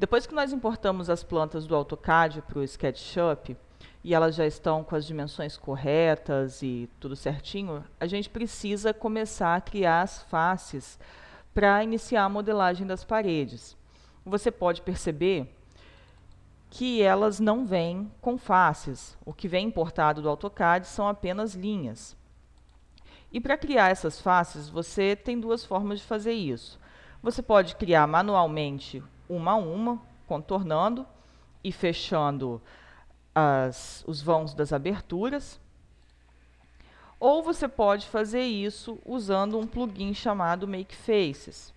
Depois que nós importamos as plantas do AutoCAD para o SketchUp, e elas já estão com as dimensões corretas e tudo certinho, a gente precisa começar a criar as faces para iniciar a modelagem das paredes. Você pode perceber que elas não vêm com faces. O que vem importado do AutoCAD são apenas linhas. E para criar essas faces, você tem duas formas de fazer isso. Você pode criar manualmente uma a uma, contornando e fechando os vãos das aberturas. Ou você pode fazer isso usando um plugin chamado Make Faces.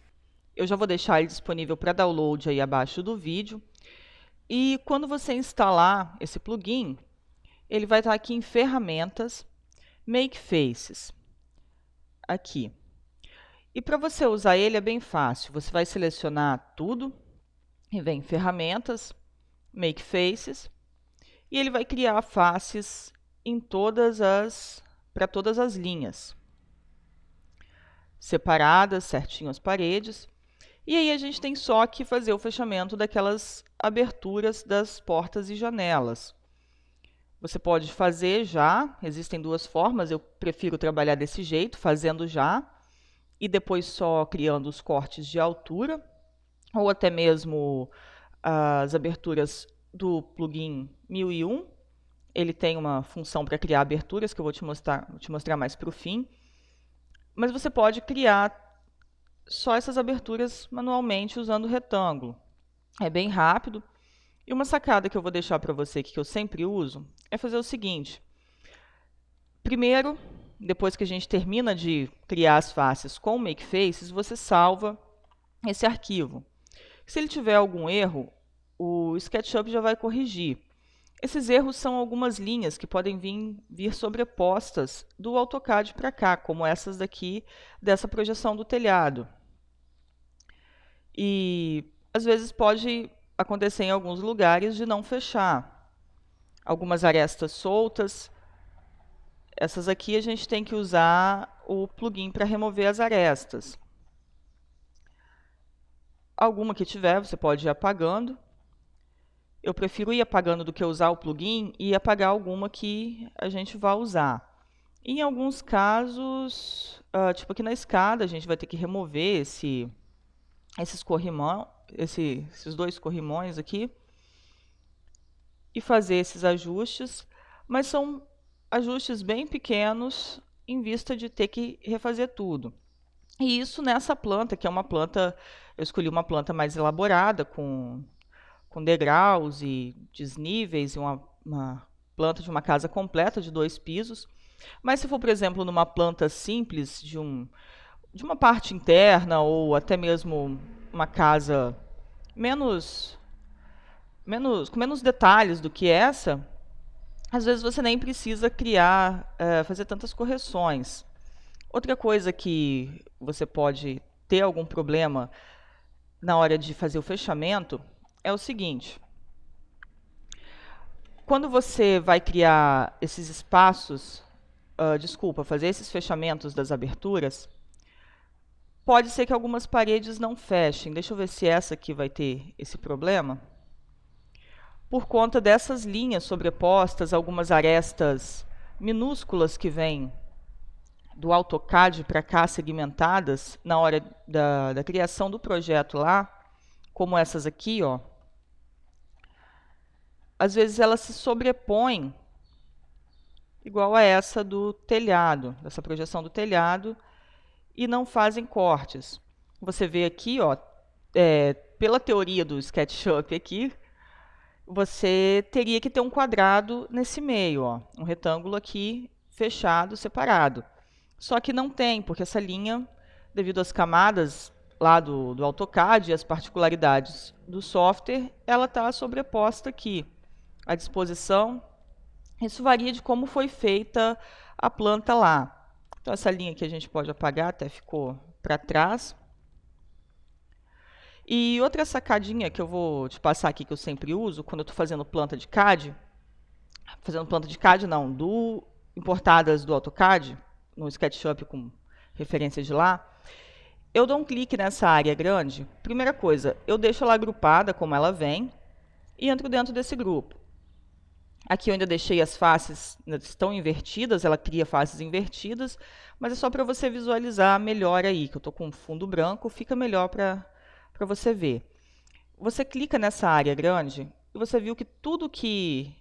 Eu já vou deixar ele disponível para download aí abaixo do vídeo. E quando você instalar esse plugin, ele vai estar aqui em Ferramentas, Make Faces. Aqui. E para você usar ele é bem fácil. Você vai selecionar tudo e vem em Ferramentas, Make Faces, e ele vai criar faces em para todas as linhas, separadas, certinho as paredes. E aí a gente tem só que fazer o fechamento daquelas aberturas das portas e janelas. Você pode fazer já, existem duas formas, eu prefiro trabalhar desse jeito, fazendo já, e depois só criando os cortes de altura, ou até mesmo as aberturas do plugin 1001. Ele tem uma função para criar aberturas, que eu vou te mostrar mais para o fim. Mas você pode criar só essas aberturas manualmente usando o retângulo. É bem rápido. E uma sacada que eu vou deixar para você aqui, que eu sempre uso, é fazer o seguinte. Primeiro, depois que a gente termina de criar as faces com o Make Faces, você salva esse arquivo. Se ele tiver algum erro, o SketchUp já vai corrigir. Esses erros são algumas linhas que podem vir sobrepostas do AutoCAD para cá, como essas daqui, dessa projeção do telhado. E às vezes pode acontecer em alguns lugares de não fechar. Algumas arestas soltas. Essas aqui a gente tem que usar o plugin para remover as arestas. Alguma que tiver, você pode ir apagando. Eu prefiro ir apagando do que usar o plugin e apagar alguma que a gente vai usar. Em alguns casos, tipo aqui na escada, a gente vai ter que remover esses dois corrimões aqui e fazer esses ajustes, mas são ajustes bem pequenos em vista de ter que refazer tudo. E isso nessa planta, que é uma planta, eu escolhi uma planta mais elaborada, com degraus e desníveis, e uma planta de uma casa completa de 2 pisos. Mas se for, por exemplo, numa planta simples de uma parte interna, ou até mesmo uma casa com menos detalhes do que essa, às vezes você nem precisa fazer tantas correções. Outra coisa que você pode ter algum problema na hora de fazer o fechamento é o seguinte. Quando você vai criar esses espaços, fazer esses fechamentos das aberturas, pode ser que algumas paredes não fechem. Deixa eu ver se essa aqui vai ter esse problema. Por conta dessas linhas sobrepostas, algumas arestas minúsculas que vêm do AutoCAD para cá, segmentadas, na hora da criação do projeto lá, como essas aqui, ó. Às vezes elas se sobrepõem, igual a essa do telhado, dessa projeção do telhado, e não fazem cortes. Você vê aqui, ó, pela teoria do SketchUp aqui, você teria que ter um quadrado nesse meio, ó, um retângulo aqui fechado, separado. Só que não tem, porque essa linha, devido às camadas lá do AutoCAD e as particularidades do software, ela está sobreposta aqui. A disposição, isso varia de como foi feita a planta lá. Então, essa linha aqui a gente pode apagar, até ficou para trás. E outra sacadinha que eu vou te passar aqui, que eu sempre uso, quando eu estou fazendo planta de CAD, importadas do AutoCAD, no SketchUp com referência de lá, Eu dou um clique nessa área grande. Primeira coisa, eu deixo ela agrupada como ela vem e entro dentro desse grupo. Aqui eu ainda deixei as faces, estão invertidas, ela cria faces invertidas, mas é só para você visualizar melhor aí, que eu estou com fundo branco, fica melhor para você ver. Você clica nessa área grande e você viu que tudo que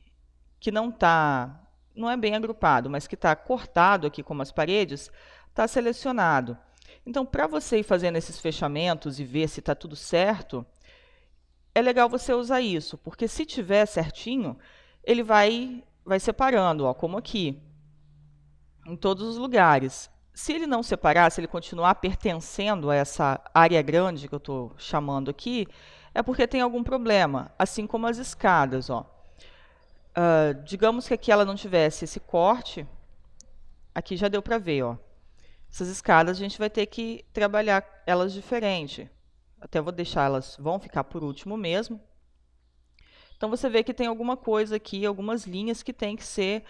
não é bem agrupado, mas que está cortado aqui como as paredes, está selecionado. Então, para você ir fazendo esses fechamentos e ver se está tudo certo, é legal você usar isso, porque se tiver certinho, ele vai separando, ó, como aqui, em todos os lugares. Se ele não separar, se ele continuar pertencendo a essa área grande que eu estou chamando aqui, é porque tem algum problema, assim como as escadas, ó. Digamos que aqui ela não tivesse esse corte, aqui já deu para ver, ó. Essas escadas a gente vai ter que trabalhar elas diferente. Até vou deixar elas, vão ficar por último mesmo. Então você vê que tem alguma coisa aqui, algumas linhas que tem que ser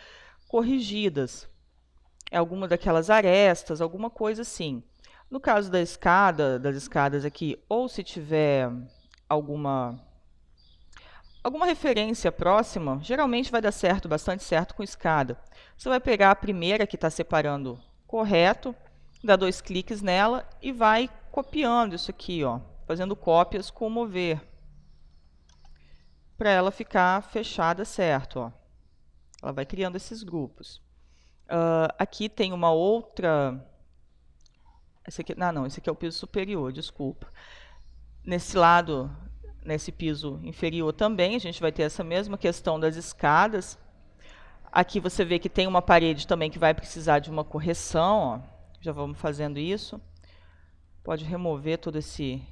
corrigidas. É alguma daquelas arestas, alguma coisa assim. No caso da escada, das escadas aqui, ou se tiver alguma referência próxima, geralmente vai dar certo, bastante certo com escada. Você vai pegar a primeira que está separando correto, dá 2 cliques nela e vai copiando isso aqui, ó, fazendo cópias com o mover, para ela ficar fechada certo, ó. Ela vai criando esses grupos. Aqui tem uma outra... Esse aqui, não, esse aqui é o piso superior, desculpa. Nesse lado, nesse piso inferior também, a gente vai ter essa mesma questão das escadas. Aqui você vê que tem uma parede também que vai precisar de uma correção, ó. Já vamos fazendo isso. Pode remover todo esse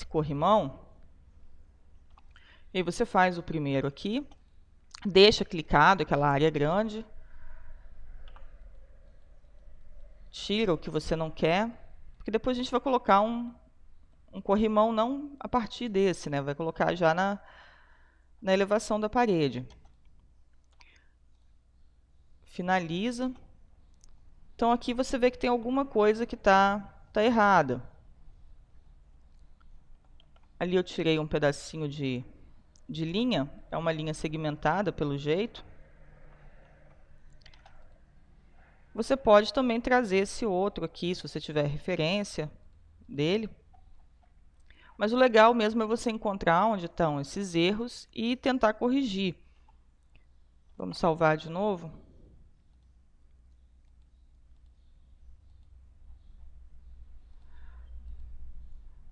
corrimão. E aí você faz o primeiro aqui, deixa clicado aquela área grande, tira o que você não quer, porque depois a gente vai colocar um corrimão não a partir desse, né? Vai colocar já na elevação da parede. Finaliza. Então aqui você vê que tem alguma coisa que tá errada. Ali eu tirei um pedacinho de linha, é uma linha segmentada pelo jeito. Você pode também trazer esse outro aqui, se você tiver referência dele. Mas o legal mesmo é você encontrar onde estão esses erros e tentar corrigir. Vamos salvar de novo.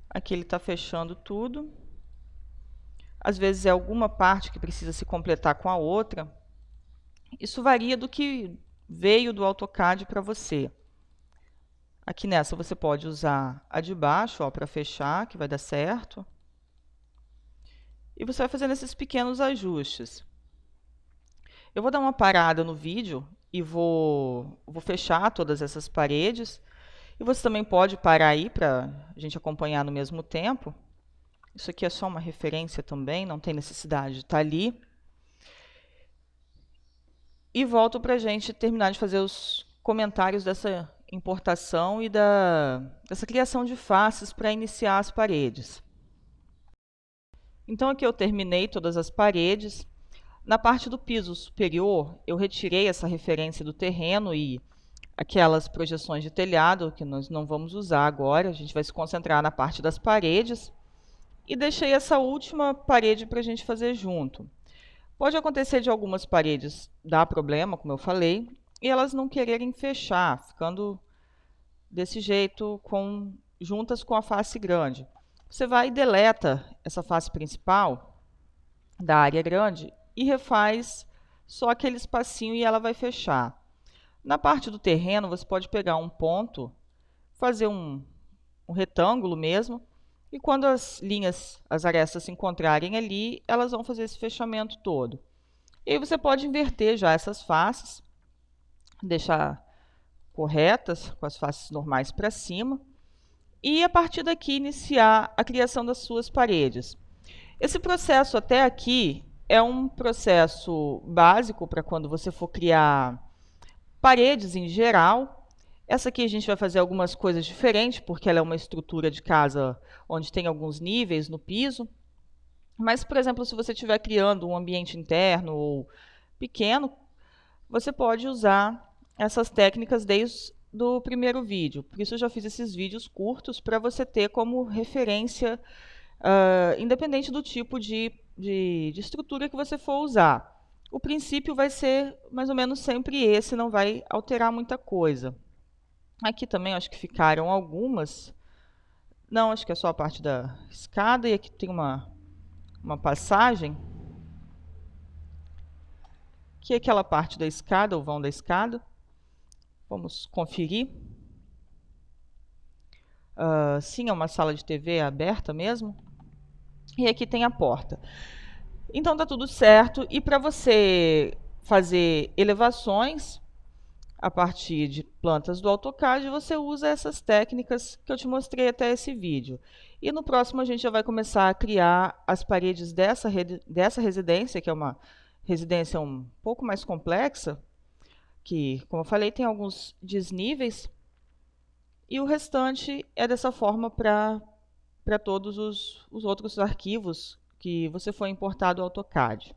Aqui ele está fechando tudo. Às vezes é alguma parte que precisa se completar com a outra. Isso varia do que veio do AutoCAD para você. Aqui nessa você pode usar a de baixo para fechar, que vai dar certo. E você vai fazendo esses pequenos ajustes. Eu vou dar uma parada no vídeo e vou fechar todas essas paredes. E você também pode parar aí para a gente acompanhar no mesmo tempo. Isso aqui é só uma referência também, não tem necessidade de estar ali. E volto para a gente terminar de fazer os comentários dessa importação e dessa criação de faces para iniciar as paredes. Então aqui eu terminei todas as paredes. Na parte do piso superior, eu retirei essa referência do terreno e aquelas projeções de telhado, que nós não vamos usar agora, a gente vai se concentrar na parte das paredes. E deixei essa última parede para a gente fazer junto. Pode acontecer de algumas paredes dar problema, como eu falei, e elas não quererem fechar, ficando desse jeito, juntas com a face grande. Você vai e deleta essa face principal da área grande e refaz só aquele espacinho e ela vai fechar. Na parte do terreno, você pode pegar um ponto, fazer um retângulo mesmo, e quando as linhas, as arestas se encontrarem ali, elas vão fazer esse fechamento todo. E aí você pode inverter já essas faces, deixar corretas, com as faces normais para cima, e a partir daqui iniciar a criação das suas paredes. Esse processo até aqui é um processo básico para quando você for criar paredes em geral. Essa aqui a gente vai fazer algumas coisas diferentes, porque ela é uma estrutura de casa onde tem alguns níveis no piso. Mas, por exemplo, se você estiver criando um ambiente interno ou pequeno, você pode usar essas técnicas desde o primeiro vídeo. Por isso eu já fiz esses vídeos curtos para você ter como referência, independente do tipo de estrutura que você for usar. O princípio vai ser mais ou menos sempre esse, não vai alterar muita coisa. Aqui também acho que ficaram algumas. Não, acho que é só a parte da escada, e aqui tem uma passagem, que é aquela parte da escada, o vão da escada. Vamos conferir. Sim, é uma sala de TV aberta mesmo. E aqui tem a porta. Então tá tudo certo. E para você fazer elevações a partir de plantas do AutoCAD, você usa essas técnicas que eu te mostrei até esse vídeo. E no próximo a gente já vai começar a criar as paredes dessa residência, que é uma residência um pouco mais complexa, que, como eu falei, tem alguns desníveis, e o restante é dessa forma para todos os outros arquivos que você for importar do AutoCAD.